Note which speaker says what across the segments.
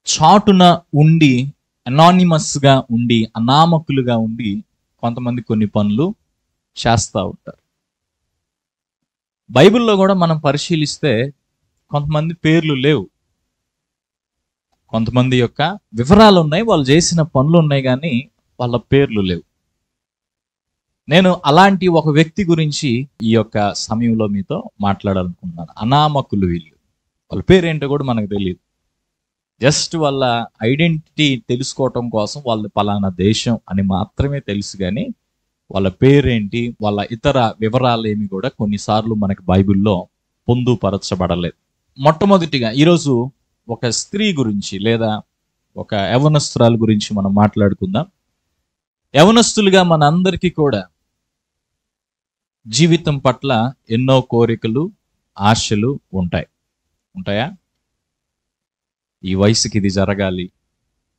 Speaker 1: చాటున ఉండి, అనానిమస్గా ఉండి, అనామకులుగా ఉండి కొంతమంది కొన్ని పనులు చేస్తూ ఉంటారు. బైబిల్లో కూడా మనం పరిశీలిస్తే కొంతమంది పేర్లు లేవు, కొంతమంది యొక్క వివరాలు ఉన్నాయి, వాళ్ళు చేసిన పనులు ఉన్నాయి, కానీ వాళ్ళ పేర్లు లేవు. నేను అలాంటి ఒక వ్యక్తి గురించి ఈ యొక్క సమయంలో మీతో మాట్లాడాలనుకుంటున్నాను. అనామకులు వీళ్ళు. వాళ్ళ పేరేంటో కూడా మనకు తెలియదు. జస్ట్ వాళ్ళ ఐడెంటిటీ తెలుసుకోవటం కోసం వాళ్ళు పలానా దేశం అని మాత్రమే తెలుసు, కానీ వాళ్ళ పేరేంటి, వాళ్ళ ఇతర వివరాలు ఏమి కూడా కొన్నిసార్లు మనకి బైబిల్లో పొందుపరచబడలేదు. మొట్టమొదటిగా ఈరోజు ఒక స్త్రీ గురించి లేదా ఒక యవనస్తురాలు గురించి మనం మాట్లాడుకుందాం. యవనస్తులుగా మనందరికీ కూడా జీవితం పట్ల ఎన్నో కోరికలు, ఆశలు ఉంటాయా? ఈ వయసుకి ఇది జరగాలి,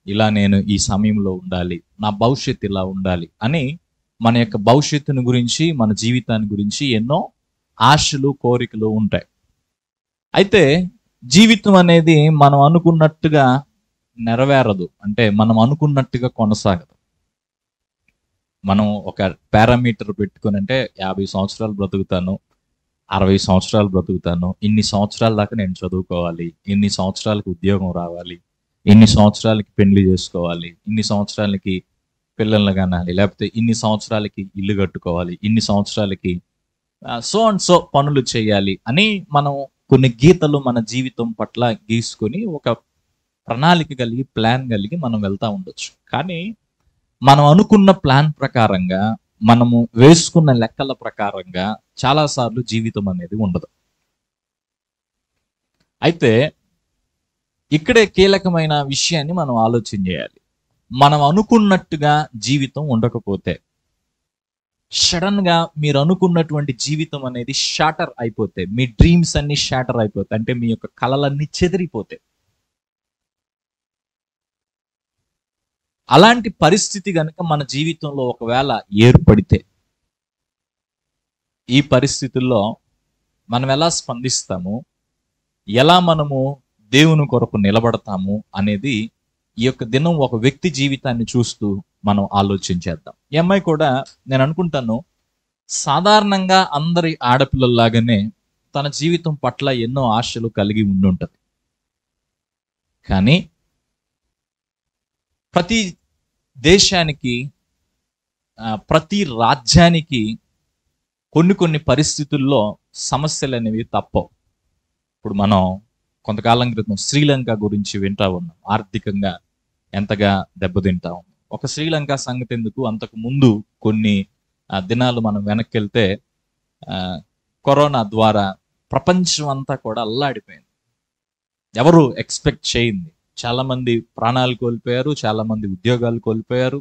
Speaker 1: ఇలా నేను ఈ సమయంలో ఉండాలి, నా భవిష్యత్తు ఇలా ఉండాలి అని మన యొక్క భవిష్యత్తుని గురించి, మన జీవితాన్ని గురించి ఎన్నో ఆశలు, కోరికలు ఉంటాయి. అయితే జీవితం అనేది మనం అనుకున్నట్టుగా నెరవేరదు, అంటే మనం అనుకున్నట్టుగా కొనసాగదు. మనం ఒక పారామీటర్ పెట్టుకుని, అంటే 50 సంవత్సరాలు బ్రతుకుతాను, 60 సంవత్సరాలు బ్రతుకుతాను, ఇన్ని సంవత్సరాల దాకా నేను చదువుకోవాలి, ఇన్ని సంవత్సరాలకి ఉద్యోగం రావాలి, ఇన్ని సంవత్సరాలకి పెళ్లి చేసుకోవాలి, ఇన్ని సంవత్సరాలకి పిల్లల్ని కనాలి, లేకపోతే ఇన్ని సంవత్సరాలకి ఇల్లు కట్టుకోవాలి, ఇన్ని సంవత్సరాలకి సో అండ్ సో పనులు చేయాలి అని మనం కొన్ని గీతలు మన జీవితం పట్ల గీసుకొని ఒక ప్రణాళిక కలిగి, ప్లాన్ కలిగి మనం వెళ్తా ఉండొచ్చు. కానీ మనం అనుకున్న ప్లాన్ ప్రకారంగా, మనము వేసుకున్న లెక్కల ప్రకారంగా చాలాసార్లు జీవితం అనేది ఉండదు. అయితే ఇక్కడే కీలకమైన విషయాన్ని మనం ఆలోచన చేయాలి. మనం అనుకున్నట్టుగా జీవితం ఉండకపోతే, సడన్ గా మీరు అనుకున్నటువంటి జీవితం అనేది షాటర్ అయిపోతే, మీ డ్రీమ్స్ అన్ని షాటర్ అయిపోతాయి, అంటే మీ యొక్క కలలన్నీ చెదిరిపోతాయి. అలాంటి పరిస్థితి కనుక మన జీవితంలో ఒకవేళ ఏర్పడితే, ఈ పరిస్థితుల్లో మనం ఎలా స్పందిస్తాము, ఎలా మనము దేవుని కొరకు నిలబడతాము అనేది ఈ యొక్క దినం ఒక వ్యక్తి జీవితాన్ని చూస్తూ మనం ఆలోచించేద్దాం. ఈ అమ్మాయి కూడా, నేను అనుకుంటాను, సాధారణంగా అందరి ఆడపిల్లల్లాగానే తన జీవితం పట్ల ఎన్నో ఆశలు కలిగి ఉండుంటది. కానీ ప్రతి దేశానికి, ప్రతి రాజ్యానికి కొన్ని పరిస్థితుల్లో సమస్యలు అనేవి తప్పవు. ఇప్పుడు మనం కొంతకాలం క్రితం శ్రీలంక గురించి వింటా ఉన్నాం. ఆర్థికంగా ఎంతగా దెబ్బతింటా ఉన్నాం. ఒక శ్రీలంక సంగతి ఎందుకు, అంతకు ముందు కొన్ని దినాలు మనం వెనక్కి వెళ్తే కరోనా ద్వారా ప్రపంచం అంతా కూడా అల్లాడిపోయింది. ఎవరు ఎక్స్పెక్ట్ చేయింది. చాలా మంది ప్రాణాలు కోల్పోయారు, చాలా మంది ఉద్యోగాలు కోల్పోయారు,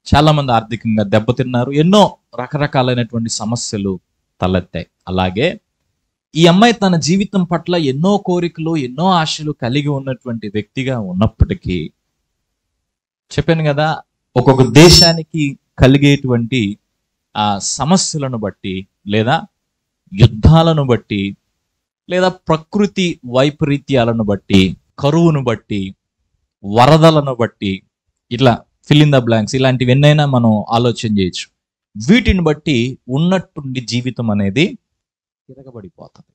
Speaker 1: చాలా మంది ఆర్థికంగా దెబ్బతిన్నారు, ఎన్నో రకరకాలైనటువంటి సమస్యలు తలెత్తాయి. అలాగే ఈ అమ్మాయి తన జీవితం పట్ల ఎన్నో కోరికలు, ఎన్నో ఆశలు కలిగి ఉన్నటువంటి వ్యక్తిగా ఉన్నప్పటికీ, చెప్పాను కదా, ఒక్కొక్క దేశానికి కలిగేటువంటి ఆ సమస్యలను బట్టి, లేదా యుద్ధాలను బట్టి, లేదా ప్రకృతి వైపరీత్యాలను బట్టి, కరువును బట్టి, వరదలను బట్టి, ఇట్లా ఫిల్ ఇన్ ద బ్లాంక్స్, ఇలాంటివి ఎన్నైనా మనం ఆలోచన చేయొచ్చు. వీటిని బట్టి ఉన్నట్టుండి జీవితం అనేది తిరగబడిపోతుంది.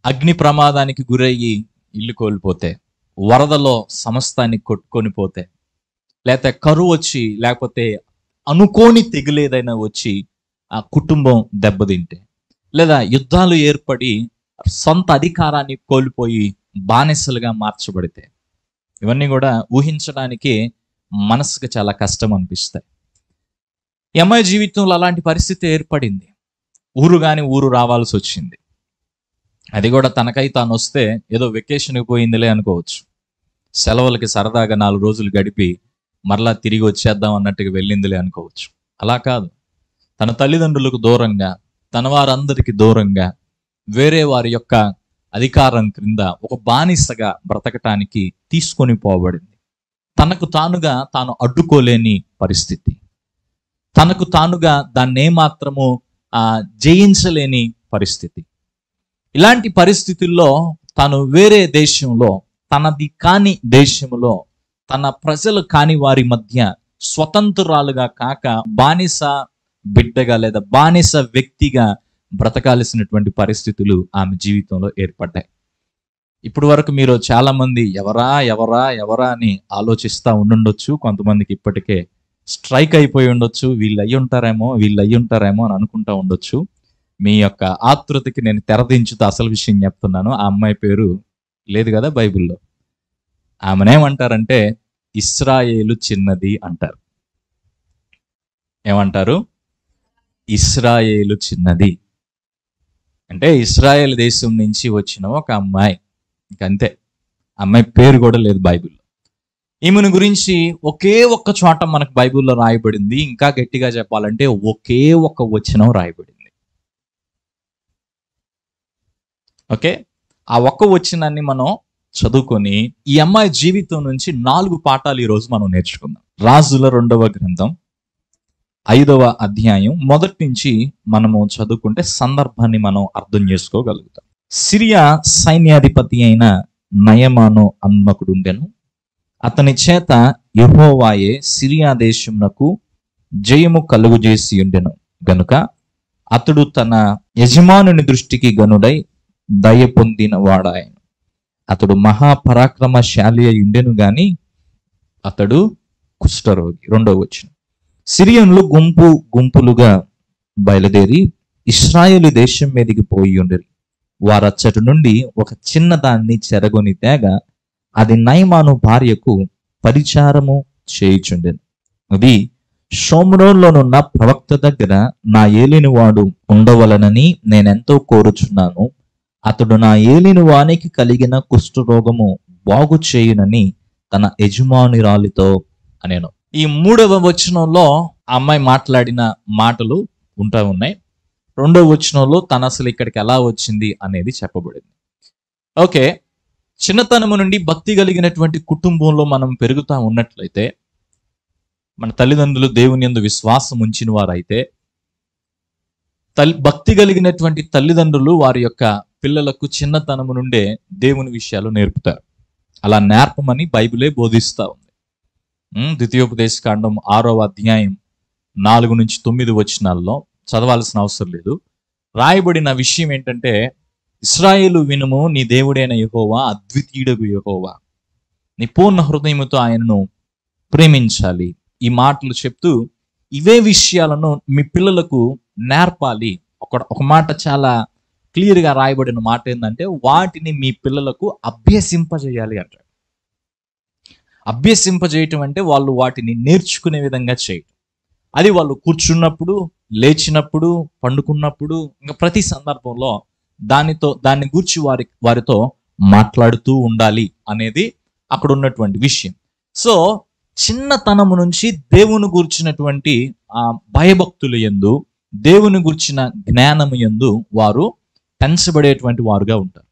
Speaker 1: అగ్ని ప్రమాదానికి గురయ్యి ఇల్లు కోల్పోతే, వరదలో సమస్తాన్ని కొట్టుకొని పోతే, లేకపోతే కరువు వచ్చి, లేకపోతే అనుకోని తెగులేదైనా వచ్చి ఆ కుటుంబం దెబ్బతింటే, లేదా యుద్ధాలు ఏర్పడి సొంత అధికారాన్ని కోల్పోయి బానిసలుగా మార్చబడితే, ఇవన్నీ కూడా ఊహించడానికి మనసుకు చాలా కష్టం అనిపిస్తాయి. ఈ అమ్మాయి జీవితంలో అలాంటి పరిస్థితి ఏర్పడింది. ఊరు కాని ఊరు రావాల్సి వచ్చింది. అది కూడా తనకై తాను వస్తే ఏదో వెకేషన్కి పోయిందిలే అనుకోవచ్చు. సెలవులకి సరదాగా 4 రోజులు గడిపి మరలా తిరిగి వచ్చేద్దాం అన్నట్టుగా వెళ్ళిందిలే అనుకోవచ్చు. అలా కాదు. తన తల్లిదండ్రులకు దూరంగా, తన వారందరికీ దూరంగా, వేరే వారి యొక్క అధికారం క్రింద ఒక బానిసగా బ్రతకటానికి తీసుకొని పోబడింది. తనకు తానుగా తాను అడ్డుకోలేని పరిస్థితి, తనకు తానుగా దాన్ని ఏమాత్రము జయించలేని పరిస్థితి. ఇలాంటి పరిస్థితుల్లో తాను వేరే దేశంలో, తనది కాని దేశంలో, తన ప్రజలు కాని వారి మధ్య స్వతంత్రాలుగా కాక బానిస బిడ్డగా లేదా బానిస వ్యక్తిగా బ్రతకాల్సినటువంటి పరిస్థితులు ఆమె జీవితంలో ఏర్పడ్డాయి. ఇప్పటి వరకు మీరు చాలా మంది ఎవరా ఎవరా ఎవరా అని ఆలోచిస్తూ ఉండుండొచ్చు. కొంతమందికి ఇప్పటికే స్ట్రైక్ అయిపోయి ఉండొచ్చు, వీళ్ళు అయ్యి ఉంటారేమో అని అనుకుంటా ఉండొచ్చు. మీ యొక్క ఆతృతకి నేను తెరదించుతూ అసలు విషయం చెప్తున్నాను. ఆ అమ్మాయి పేరు లేదు కదా బైబిల్లో. ఆమెనేమంటారంటే ఇశ్రాయేలు చిన్నది అంటారు. ఏమంటారు? ఇశ్రాయేలు చిన్నది అంటే ఇశ్రాయేల్ దేశం నుంచి వచ్చిన ఒక అమ్మాయి. ఇంకంతే, అమ్మాయి పేరు కూడా లేదు బైబిల్లో. ఈమెను గురించి ఒకే ఒక్క చోట మనకు బైబిల్లో రాయబడింది. ఇంకా గట్టిగా చెప్పాలంటే ఒకే ఒక్క వచనం రాయబడింది. ఓకే, ఆ ఒక్క వచనాన్ని మనం చదువుకొని ఈ అమ్మాయి జీవితం నుంచి 4 పాఠాలు ఈరోజు మనం నేర్చుకుందాం. రాజుల 2వ గ్రంథం 5వ అధ్యాయం మొదటి నుంచి మనము చదువుకుంటే సందర్భాన్ని మనం అర్థం చేసుకోగలుగుతాం. సిరియా సైన్యాధిపతి అయిన నయమాను అన్నకుడుండెను. అతని చేత యెహోవాయే సిరియా దేశమునకు జయము కలుగుజేసి ఉండెను గనుక అతడు తన యజమానుని దృష్టికి గనుడై దయ పొందిన వాడాయను. అతడు మహాపరాక్రమశాలి అయి ఉండెను గాని అతడు కుష్ఠరోగి. 2వ వచనం. సిరియన్లు గుంపులుగా బయలుదేరి ఇశ్రాయేలు దేశం మీదికి పోయి ఉండరు. వారచ్చటి నుండి ఒక చిన్నదాన్ని చెరగొని తేగ అది నయమాను భార్యకు పరిచారము చేయుచుండెను. అది షోమ్రోన్లోనున్న ప్రవక్త దగ్గర నా ఏలినవాడు ఉండవలనని నేనెంతో కోరుచున్నాను. అతడు నా ఏలినవానికి కలిగిన కుష్ఠరోగము బాగు చేయునని తన యజమానురాలితో అనేను. ఈ 3వ వచనంలో ఆ అమ్మాయి మాట్లాడిన మాటలు ఉన్నాయి. 2వ వచనంలో తను అసలు ఇక్కడికి ఎలా వచ్చింది అనేది చెప్పబడింది. ఓకే, చిన్నతనము నుండి భక్తి కలిగినటువంటి కుటుంబంలో మనం పెరుగుతూ ఉన్నట్లయితే, మన తల్లిదండ్రులు దేవుని యందు విశ్వాసం ఉంచిన వారైతే, భక్తి కలిగినటువంటి తల్లిదండ్రులు వారి యొక్క పిల్లలకు చిన్నతనము నుండే దేవుని విషయాలు నేర్పుతారు. అలా నేర్పమని బైబిలే బోధిస్తూ ఉంది. ద్వితీయోపదేశకాండం 6వ అధ్యాయం 4 నుంచి 9 వచనాల్లో చదవాల్సిన అవసరం లేదు. రాయబడిన విషయం ఏంటంటే, ఇశ్రాయేలు వినుము, నీ దేవుడైన యెహోవా అద్వితీయుడగు యెహోవా, నీ పూర్ణ హృదయముతో ఆయనను ప్రేమించాలి. ఈ మాటలు చెప్తూ ఇవే విషయాలను మీ పిల్లలకు నేర్పాలి. ఒక మాట చాలా క్లియర్గా రాయబడిన మాట ఏంటంటే, వాటిని మీ పిల్లలకు అభ్యసింపజేయాలి అంటారు. అభ్యసింపజేయటం అంటే వాళ్ళు వాటిని నేర్చుకునే విధంగా చేయటం. అది వాళ్ళు కూర్చున్నప్పుడు, లేచినప్పుడు, పండుకున్నప్పుడు, ఇంకా ప్రతి సందర్భంలో దాన్ని గూర్చి వారితో మాట్లాడుతూ ఉండాలి అనేది అక్కడ ఉన్నటువంటి విషయం. సో చిన్నతనము నుంచి దేవుని గూర్చినటువంటి భయభక్తులు యందు, దేవుని గూర్చిన జ్ఞానము యందు వారు పెంచబడేటువంటి వారుగా ఉంటారు.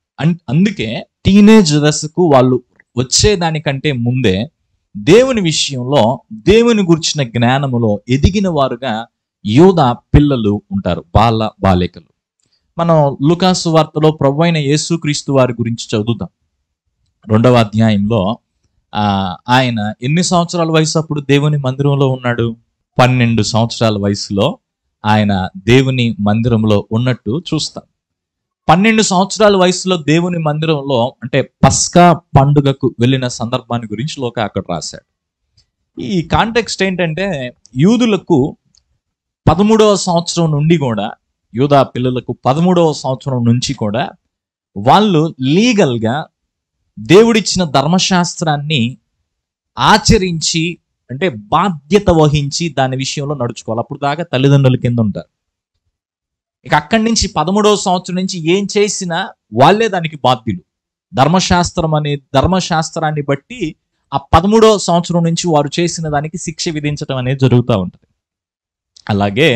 Speaker 1: అందుకే టీనేజ్ దశకు వాళ్ళు వచ్చేదానికంటే ముందే దేవుని విషయంలో, దేవుని గురించిన జ్ఞానములో ఎదిగిన వారుగా యూదా పిల్లలు ఉంటారు, బాలికలు. మనం లూకాసు వార్తలో ప్రభువైన యేసుక్రీస్తు వారి గురించి చదువుతాం. 2వ అధ్యాయంలో ఆయన ఎన్ని సంవత్సరాల వయసు అప్పుడు దేవుని మందిరంలో ఉన్నాడు? 12 సంవత్సరాల వయసులో ఆయన దేవుని మందిరంలో ఉన్నట్టు చూస్తాం. 12 సంవత్సరాల వయసులో దేవుని మందిరంలో, అంటే పస్కా పండుగకు వెళ్ళిన సందర్భాన్ని గురించి లోకా అక్కడ రాశాడు. ఈ కాంటెక్స్ట్ ఏంటంటే, యూదులకు 13వ సంవత్సరం నుండి కూడా, యూదా పిల్లలకు 13వ సంవత్సరం నుంచి కూడా వాళ్ళు లీగల్గా దేవుడిచ్చిన ధర్మశాస్త్రాన్ని ఆచరించి, అంటే బాధ్యత వహించి దాని విషయంలో నడుచుకోవాలి. అప్పుడు దాకా తల్లిదండ్రుల కింద ఉంటారు. ఇక అక్కడి నుంచి 13వ సంవత్సరం నుంచి ఏం చేసినా వాళ్ళే దానికి బాధ్యులు. ధర్మశాస్త్రాన్ని బట్టి ఆ 13వ సంవత్సరం నుంచి వారు చేసిన దానికి శిక్ష విధించడం అనేది జరుగుతూ ఉంటుంది. అలాగే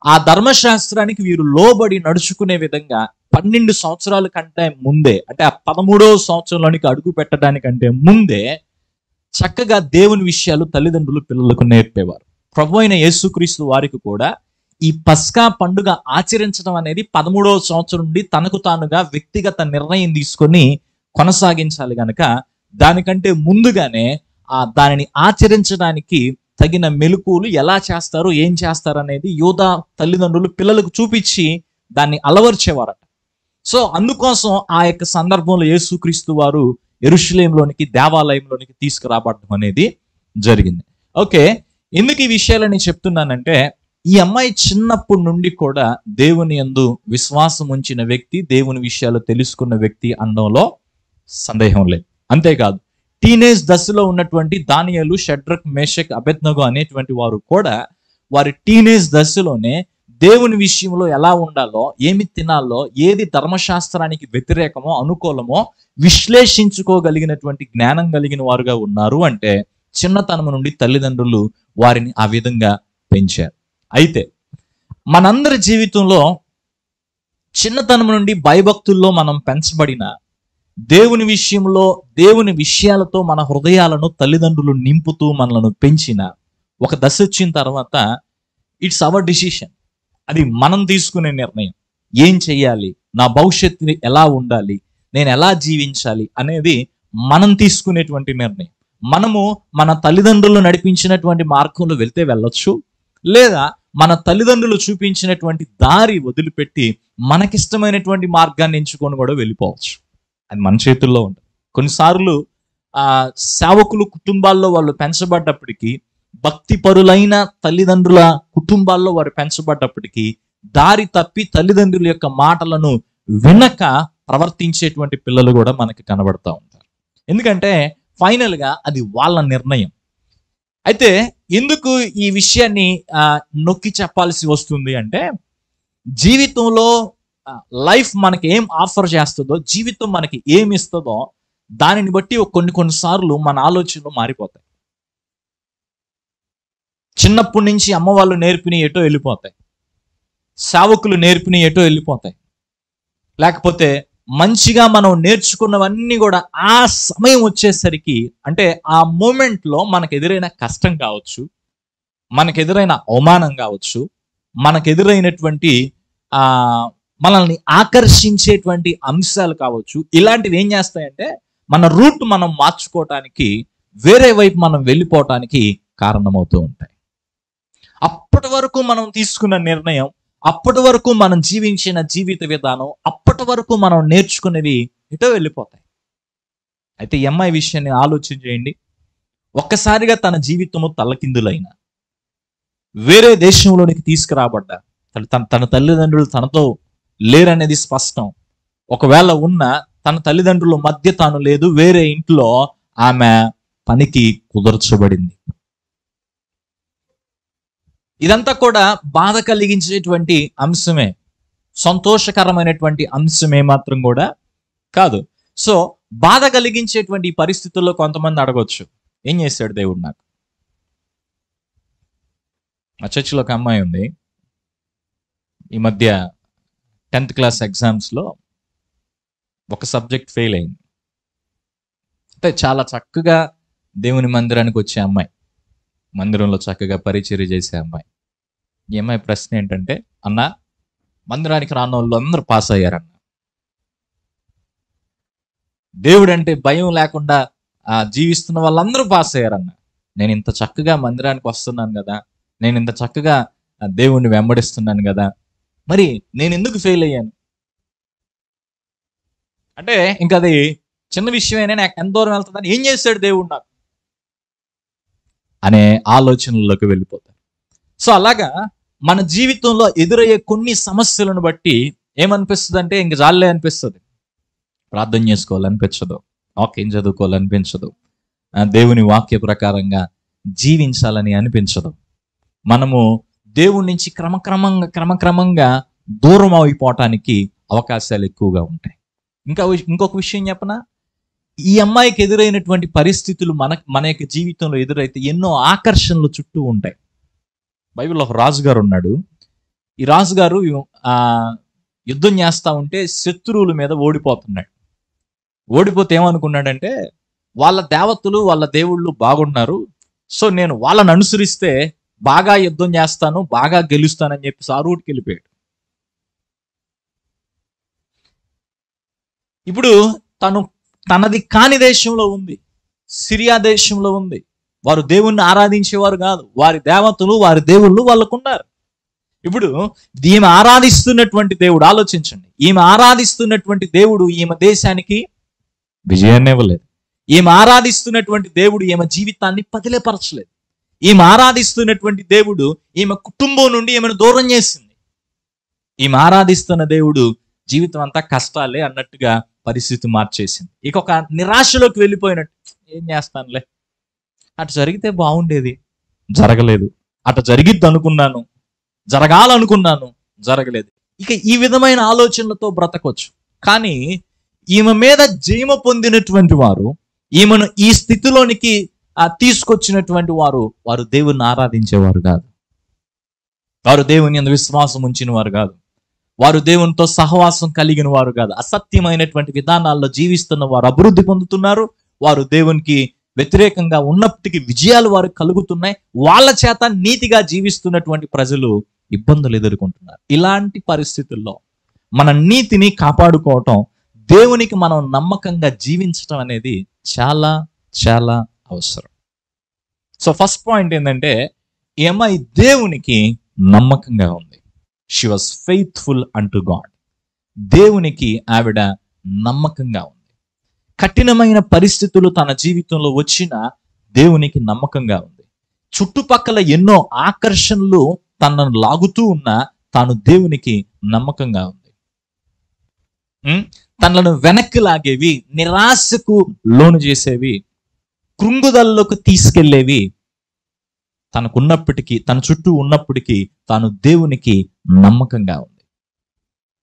Speaker 1: ఆ ధర్మశాస్త్రానికి వీరు లోబడి నడుచుకునే విధంగా 12 సంవత్సరాల కంటే ముందే, అంటే ఆ 13వ సంవత్సరంలోనికి అడుగు పెట్టడానికంటే ముందే చక్కగా దేవుని విషయాలు తల్లిదండ్రులు పిల్లలకు నేర్పేవారు. ప్రభువైన యేసుక్రీస్తు వారికి కూడా ఈ పస్కా పండుగ ఆచరించడం అనేది 13వ సంవత్సరం నుండి తనకు తానుగా వ్యక్తిగత నిర్ణయం తీసుకొని కొనసాగించాలి గనక దానికంటే ముందుగానే దానిని ఆచరించడానికి తగిన మెలకువలు ఎలా చేస్తారు, ఏం చేస్తారు అనేది యూదా తల్లిదండ్రులు పిల్లలకు చూపించి దాన్ని అలవర్చేవారట. సో అందుకోసం ఆ యొక్క సందర్భంలో యేసుక్రీస్తు వారు యెరూషలేములోనికి, దేవాలయంలోనికి తీసుకురాబడడం అనేది జరిగింది. ఓకే, ఎందుకు ఈ విషయాలని చెప్తున్నానంటే, ఈ అమ్మాయి చిన్నప్పటి నుండి కూడా దేవుని యందు విశ్వాసం ఉంచిన వ్యక్తి, దేవుని విషయాలు తెలుసుకున్న వ్యక్తి అనడంలో సందేహం లేదు. అంతేకాదు, టీనేజ్ దశలో ఉన్నటువంటి దానియేలు, షడ్రక్, మేషక్, అబేద్నెగో అనేటువంటి వారు కూడా వారి టీనేజ్ దశలోనే దేవుని విషయంలో ఎలా ఉండాలో, ఏమి తినాలో, ఏది ధర్మశాస్త్రానికి వ్యతిరేకమో అనుకూలమో విశ్లేషించుకోగలిగినటువంటి జ్ఞానం కలిగిన వారుగా ఉన్నారు. అంటే చిన్నతనం నుండి తల్లిదండ్రులు వారిని ఆ విధంగా పెంచారు. అయితే మనందరి జీవితంలో చిన్నతనం నుండి భయభక్తుల్లో మనం పెంచబడిన, దేవుని విషయంలో దేవుని విషయాలతో మన హృదయాలను తల్లిదండ్రులు నింపుతూ మనలను పెంచిన ఒక దశ వచ్చిన తర్వాత ఇట్స్ అవర్ డిసిషన్. అది మనం తీసుకునే నిర్ణయం. ఏం చెయ్యాలి, నా భవిష్యత్తు ఎలా ఉండాలి, నేను ఎలా జీవించాలి అనేది మనం తీసుకునేటువంటి నిర్ణయం. మనము మన తల్లిదండ్రులు నడిపించినటువంటి మార్గంలో వెళ్తే వెళ్ళొచ్చు, లేదా మన తల్లిదండ్రులు చూపించినటువంటి దారి వదిలిపెట్టి మనకిష్టమైనటువంటి మార్గాన్ని ఎంచుకొని కూడా వెళ్ళిపోవచ్చు. అది మన చేతుల్లో ఉంటుంది. కొన్నిసార్లు సేవకులు కుటుంబాల్లో వాళ్ళు పెంచబడ్డప్పటికీ, భక్తి పరులైన తల్లిదండ్రుల కుటుంబాల్లో వారు పెంచబడ్డప్పటికీ దారి తప్పి తల్లిదండ్రుల యొక్క మాటలను వినక ప్రవర్తించేటువంటి పిల్లలు కూడా మనకి కనబడతా ఉంటారు. ఎందుకంటే ఫైనల్ గా అది వాళ్ళ నిర్ణయం. అయితే ఎందుకు ఈ విషయాన్ని నొక్కి చెప్పాల్సి వస్తుంది అంటే, జీవితంలో లైఫ్ మనకి ఏం ఆఫర్ చేస్తుందో, జీవితం మనకి ఏమి ఇస్తుందో దానిని బట్టి కొన్నిసార్లు మన ఆలోచనలు మారిపోతాయి. చిన్నప్పటి నుంచి అమ్మ వాళ్ళు నేర్పిన ఎటో వెళ్ళిపోతాయి, సేవకులు నేర్పిన ఎటో వెళ్ళిపోతాయి, లేకపోతే మంచిగా మనం నేర్చుకున్నవన్నీ కూడా ఆ సమయం వచ్చేసరికి, అంటే ఆ మూమెంట్లో మనకు ఎదురైన కష్టం కావచ్చు, మనకు ఎదురైన అవమానం కావచ్చు, మనకు ఎదురైనటువంటి మనల్ని ఆకర్షించేటువంటి అంశాలు కావచ్చు, ఇలాంటివి ఏం చేస్తాయంటే మన రూట్ మనం మార్చుకోవటానికి, వేరే వైపు మనం వెళ్ళిపోవటానికి కారణమవుతూ ఉంటాయి. అప్పటి వరకు మనం తీసుకున్న నిర్ణయం, అప్పటి వరకు మనం జీవించిన జీవిత విధానం, అప్పటి వరకు మనం నేర్చుకునేవి ఎటో వెళ్ళిపోతాయి. అయితే ఈ అమ్మాయి విషయాన్ని ఆలోచన చేయండి. ఒక్కసారిగా తన జీవితము తలకిందులైన, వేరే దేశంలోనికి తీసుకురాబడ్డా, తన తల్లిదండ్రులు తనతో లేరనేది స్పష్టం. ఒకవేళ ఉన్న తన తల్లిదండ్రుల మధ్య తాను లేదు, వేరే ఇంట్లో ఆమె పనికి కుదర్చబడింది. ఇదంతా కూడా బాధ కలిగించేటువంటి అంశమే, సంతోషకరమైనటువంటి అంశమే మాత్రం కూడా కాదు. సో బాధ కలిగించేటువంటి పరిస్థితుల్లో కొంతమంది అడగొచ్చు, ఏం చేశాడు దేవుడు నాకు? మా చర్చిలో ఒక అమ్మాయి ఉంది, ఈ మధ్య 10th క్లాస్ ఎగ్జామ్స్లో ఒక సబ్జెక్ట్ ఫెయిల్ అయింది. అంటే చాలా చక్కగా దేవుని మందిరానికి వచ్చే అమ్మాయి, మందిరంలో చక్కగా పరిచర్య చేసే అమ్మాయి. ఈ అమ్మాయి ప్రశ్న ఏంటంటే, అన్న మందిరానికి రాని వాళ్ళు అందరూ పాస్ అయ్యారన్న, దేవుడు అంటే భయం లేకుండా జీవిస్తున్న వాళ్ళందరూ పాస్ అయ్యారన్న, నేను ఇంత చక్కగా మందిరానికి వస్తున్నాను కదా, నేను ఇంత చక్కగా దేవుణ్ణి వెంబడిస్తున్నాను కదా, మరి నేను ఎందుకు ఫెయిల్ అయ్యాను? అంటే ఇంకా అది చిన్న విషయమైనా నాకు ఎంత దూరం వెళ్తుందని, ఏం చేశాడు దేవుడు నాకు అనే ఆలోచనల్లోకి వెళ్ళిపోతారు. సో అలాగా మన జీవితంలో ఎదురయ్యే కొన్ని సమస్యలను బట్టి ఏమనిపిస్తుంది అంటే, ఇంక జాలే అనిపిస్తుంది, ప్రార్థన చేసుకోవాలనిపించదు, వాక్యం చదువుకోవాలనిపించదు, దేవుని వాక్య ప్రకారంగా జీవించాలని అనిపించదు. మనము దేవుడి నుంచి క్రమక్రమంగా దూరం అయిపోవటానికి అవకాశాలు ఎక్కువగా ఉంటాయి. ఇంకొక విషయం చెప్పనా, ఈ అమ్మాయికి ఎదురైనటువంటి పరిస్థితులు మన యొక్క జీవితంలో ఎదురైతే ఎన్నో ఆకర్షణలు చుట్టూ ఉంటాయి. బైబిల్లో ఒక రాజుగారు ఉన్నాడు. ఈ రాజుగారు యుద్ధం చేస్తా ఉంటే శత్రువుల మీద ఓడిపోతున్నాడు. ఓడిపోతే ఏమనుకున్నాడంటే, వాళ్ళ దేవతలు వాళ్ళ దేవుళ్ళు బాగున్నారు, సో నేను వాళ్ళని అనుసరిస్తే బాగా యుద్ధం చేస్తాను, బాగా గెలుస్తానని చెప్పి ఆ రూట్కి వెళ్ళిపోయాడు. ఇప్పుడు తనది కాని దేశంలో ఉంది, సిరియా దేశంలో ఉంది. వారు దేవుణ్ణి ఆరాధించేవారు కాదు. వారి దేవతలు, వారి దేవుళ్ళు వాళ్ళకున్నారు. ఇప్పుడు ఈమె ఆరాధిస్తున్నటువంటి దేవుడు, ఆలోచించండి, ఈమె ఆరాధిస్తున్నటువంటి దేవుడు ఈమె దేశానికి విజయాన్ని ఇవ్వలేదు. ఈమె ఆరాధిస్తున్నటువంటి దేవుడు ఈమె జీవితాన్ని పదిలపరచలేదు. ఈమె ఆరాధిస్తున్నటువంటి దేవుడు ఈమె కుటుంబం నుండి ఈమెను దూరం చేసింది. ఈమె ఆరాధిస్తున్న దేవుడు జీవితం అంతా కష్టాలే అన్నట్టుగా పరిస్థితి మార్చేసింది. ఇక ఒక నిరాశలోకి వెళ్ళిపోయినట్టు, ఏం చేస్తానులే, అటు జరిగితే బాగుండేది, జరగలేదు, అటు జరిగిద్ది అనుకున్నాను, జరగాలనుకున్నాను, జరగలేదు. ఇక ఈ విధమైన ఆలోచనలతో బ్రతకొచ్చు. కానీ ఈమె మీద జయమ పొందినటువంటి వారు, ఈమెను ఈ స్థితిలోనికి తీసుకొచ్చినటువంటి వారు దేవుణ్ణి ఆరాధించేవారు కాదు. వారు దేవుని యందు విశ్వాసం ఉంచిన వారు కాదు. వారు దేవునితో సహవాసం కలిగిన వారు కాదు. అసత్యమైనటువంటి విధానాల్లో జీవిస్తున్న వారు అభివృద్ధి పొందుతున్నారు. వారు దేవునికి వ్యతిరేకంగా ఉన్నప్పటికీ విజయాలు వారు కలుగుతున్నాయి. వాళ్ళ చేత నీతిగా జీవిస్తున్నటువంటి ప్రజలు ఇబ్బందులు ఎదుర్కొంటున్నారు. ఇలాంటి పరిస్థితుల్లో మన నీతిని కాపాడుకోవటం, దేవునికి మనం నమ్మకంగా జీవించటం అనేది చాలా చాలా అవసరం. సో ఫస్ట్ పాయింట్ ఏంటంటే, ఈమె దేవునికి నమ్మకంగా ఉంది. She was faithful unto God. దేవునికి ఆవిడ నమ్మకంగా ఉంది. కఠినమైన పరిస్థితులు తన జీవితంలో వచ్చినా దేవునికి నమ్మకంగా ఉంది. చుట్టుపక్కల ఎన్నో ఆకర్షణలు తనను లాగుతూ ఉన్నా తాను దేవునికి నమ్మకంగా ఉంది. తనను వెనక్కి లాగేవి, నిరాశకు లోను చేసేవి, కృంగుదలలోకి తీసుకెళ్లేవి తనకున్నప్పటికీ, తన చుట్టూ ఉన్నప్పటికీ తాను దేవునికి నమ్మకంగా ఉంది.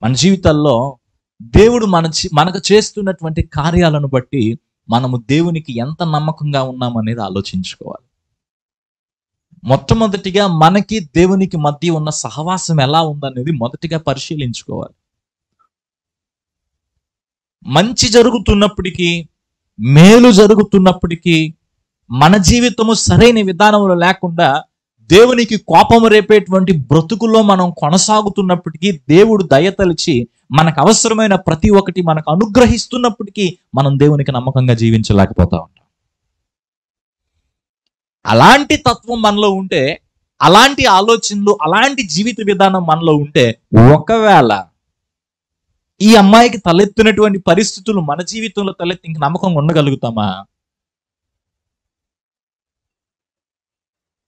Speaker 1: మన జీవితాల్లో దేవుడు మనకు చేస్తున్నటువంటి కార్యాలను బట్టి మనము దేవునికి ఎంత నమ్మకంగా ఉన్నామనేది ఆలోచించుకోవాలి. మొట్టమొదటిగా మనకి దేవునికి మధ్య ఉన్న సహవాసం ఎలా ఉందనేది మొదటిగా పరిశీలించుకోవాలి. మంచి జరుగుతున్నప్పటికీ, మేలు జరుగుతున్నప్పటికీ, మన జీవితము సరైన విధానంలో లేకుండా దేవునికి కోపం రేపేటువంటి బ్రతుకుల్లో మనం కొనసాగుతున్నప్పటికీ, దేవుడు దయతలిచి మనకు అవసరమైన ప్రతి ఒక్కటి మనకు అనుగ్రహిస్తున్నప్పటికీ మనం దేవునికి నమ్మకంగా జీవించలేకపోతా ఉంటాం. అలాంటి తత్వం మనలో ఉంటే, అలాంటి ఆలోచనలు, అలాంటి జీవిత విధానం మనలో ఉంటే, ఒకవేళ ఈ అమ్మాయికి తలెత్తినటువంటి పరిస్థితులు మన జీవితంలో తలెత్తి ఇంక నమ్మకంగా ఉండగలుగుతామా?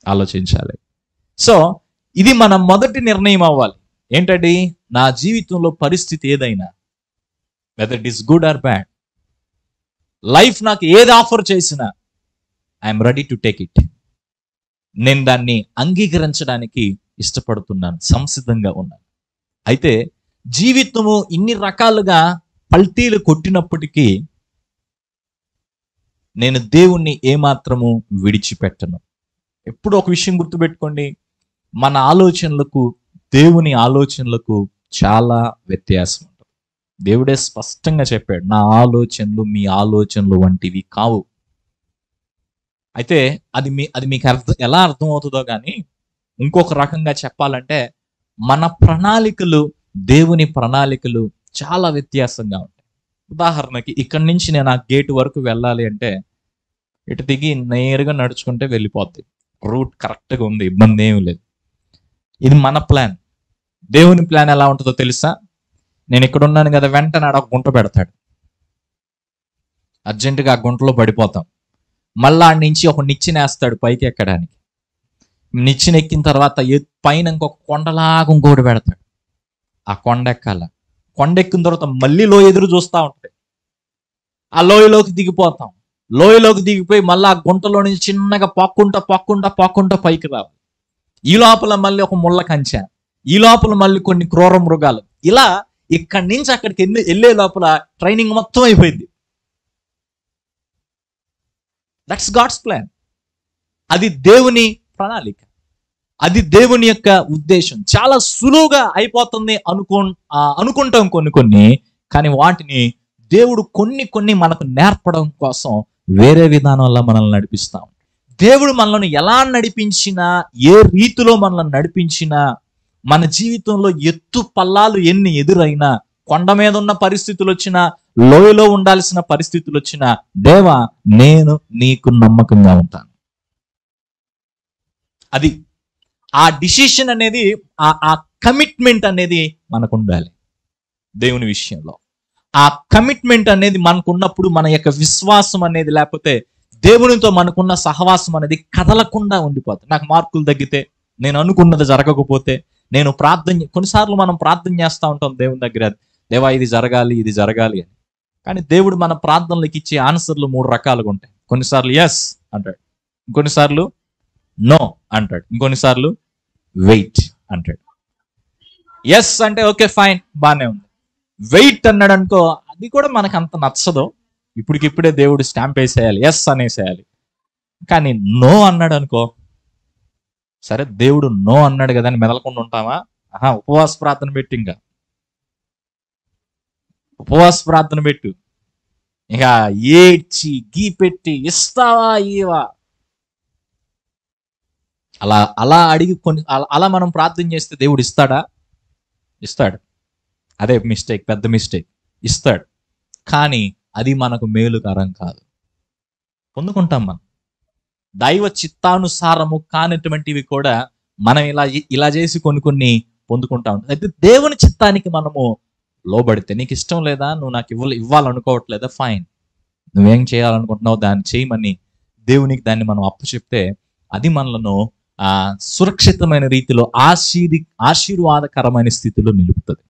Speaker 1: ఆలోచించాలి. సో ఇది మన మొదటి నిర్ణయం అవ్వాలి. ఏంటండి? నా జీవితంలో పరిస్థితి ఏదైనా, whether it is good or bad, life నాకు ఏది ఆఫర్ చేసినా I'm ready to take it. నేను దాన్ని అంగీకరించడానికి ఇష్టపడుతున్నాను, సంసిద్ధంగా ఉన్నాను. అయితే జీవితము ఇన్ని రకాలుగా పల్టీలు కొట్టినప్పటికీ నేను దేవుణ్ణి ఏమాత్రము విడిచిపెట్టను. ఎప్పుడు ఒక విషయం గుర్తుపెట్టుకోండి, మన ఆలోచనలకు దేవుని ఆలోచనలకు చాలా వ్యత్యాసం ఉంటుంది. దేవుడే స్పష్టంగా చెప్పాడు, నా ఆలోచనలు మీ ఆలోచనలు వంటివి కావు. అయితే అది మీకు ఎలా అర్థమవుతుందో కానీ, ఇంకొక రకంగా చెప్పాలంటే మన ప్రణాళికలు దేవుని ప్రణాళికలు చాలా వ్యత్యాసంగా ఉంటాయి. ఉదాహరణకి ఇక్కడి నుంచి నేను ఆ గేటు వరకు వెళ్ళాలి అంటే ఇటు దిగి నేరుగా నడుచుకుంటే వెళ్ళిపోద్ది. రూట్ కరెక్ట్గా ఉంది, ఇబ్బంది ఏమి లేదు. ఇది మన ప్లాన్. దేవుని ప్లాన్ ఎలా ఉంటుందో తెలుసా? నేను ఇక్కడ ఉన్నాను కదా, వెంటనే ఆడ ఒక గుంట పెడతాడు, అర్జెంటుగా ఆ గుంటలో పడిపోతాం. మళ్ళా ఆడి నుంచి ఒక నిచ్చెనేస్తాడు పైకి ఎక్కడానికి. నిచ్చెన ఎక్కిన తర్వాత పైన ఇంకొక కొండలాగా ఇంకోటి పెడతాడు. ఆ కొండ ఎక్కాల. కొండ ఎక్కిన తర్వాత మళ్ళీ లోయ ఎదురు చూస్తూ ఉంటుంది. ఆ లోయలోకి దిగిపోతాం. లోయలోకి దిగిపోయి మళ్ళీ ఆ గుంటలో నుంచి చిన్నగా పాక్కుంటా పైకి రావాలి. ఈ లోపల మళ్ళీ ఒక ముళ్ళ కంచె, ఈ లోపల మళ్ళీ కొన్ని క్రూర మృగాలు. ఇలా ఇక్కడి నుంచి అక్కడికి వెళ్ళే లోపల ట్రైనింగ్ మొత్తం అయిపోయింది. That's God's plan. అది దేవుని ప్రణాళిక, అది దేవుని యొక్క ఉద్దేశం. చాలా సులువుగా అయిపోతుంది అనుకుంటాం కొన్ని, కానీ వాటిని దేవుడు కొన్ని మనకు నేర్పడం కోసం వేరే విధానంలో మనల్ని నడిపిస్తాం. దేవుడు మనల్ని ఎలా నడిపించినా, ఏ రీతిలో మనల్ని నడిపించినా, మన జీవితంలో ఎత్తు పల్లాలు ఎన్ని ఎదురైనా, కొండ మీద ఉన్న పరిస్థితులు వచ్చినా, లోయలో ఉండాల్సిన పరిస్థితులు వచ్చినా, దేవా నేను నీకు నమ్మకంగా ఉంటాను. అది ఆ డిసిషన్ అనేది, ఆ కమిట్మెంట్ అనేది మనకు ఉండాలి దేవుని విషయంలో. ఆ కమిట్మెంట్ అనేది మనకు ఉన్నప్పుడు మన యొక్క విశ్వాసం అనేది, లేకపోతే దేవునితో మనకున్న సహవాసం అనేది కదలకుండా ఉండిపోతుంది. నాకు మార్కులు తగ్గితే, నేను అనుకున్నది జరగకపోతే, నేను కొన్నిసార్లు మనం ప్రార్థన చేస్తూ ఉంటాం దేవుని దగ్గర, దేవా ఇది జరగాలి, ఇది జరగాలి అని. కానీ దేవుడు మన ప్రార్థనలకు ఇచ్చే ఆన్సర్లు 3 రకాలుగా ఉంటాయి. కొన్నిసార్లు ఎస్ అంటాడు, ఇంకొన్నిసార్లు నో అంటాడు, ఇంకొన్నిసార్లు వెయిట్ అంటాడు. ఎస్ అంటే ఓకే ఫైన్, బాగానే ఉంది. వెయిట్ అన్నాడు అనుకో, అది కూడా మనకు అంత నచ్చదు. ఇప్పటికిప్పుడే దేవుడు స్టాంప్ వేసేయాలి, ఎస్ అనేసేయాలి. కానీ నో అన్నాడు అనుకో, సరే దేవుడు నో అన్నాడు కదా అని మెదలకుండా ఉంటామా? ఉపవాస ప్రార్థన పెట్టు, ఇంకా ఉపవాస ప్రార్థన పెట్టు, ఇక ఏడ్చి గీ పెట్టి ఇస్తావా ఇవా అలా అడిగి అలా మనం ప్రార్థన చేస్తే దేవుడు ఇస్తాడా? ఇస్తాడు. అదే మిస్టేక్, పెద్ద మిస్టేక్. ఇస్తాడు, కానీ అది మనకు మేలుకరం కాదు. పొందుకుంటాం మనం. దైవ చిత్తానుసారము కానిటువంటివి కూడా మనం ఇలా చేసి కొన్ని పొందుకుంటాం. అయితే దేవుని చిత్తానికి మనము లోబడితే, నీకు ఇష్టం లేదా, నువ్వు నాకు ఇవ్వాలనుకోవట్లేదా, ఫైన్, నువ్వేం చేయాలనుకుంటున్నావు దాన్ని చేయమని దేవునికి దాన్ని మనం అప్పచెప్తే, అది మనలను సురక్షితమైన రీతిలో ఆశీర్వాదకరమైన స్థితిలో నిలుపుతుంది.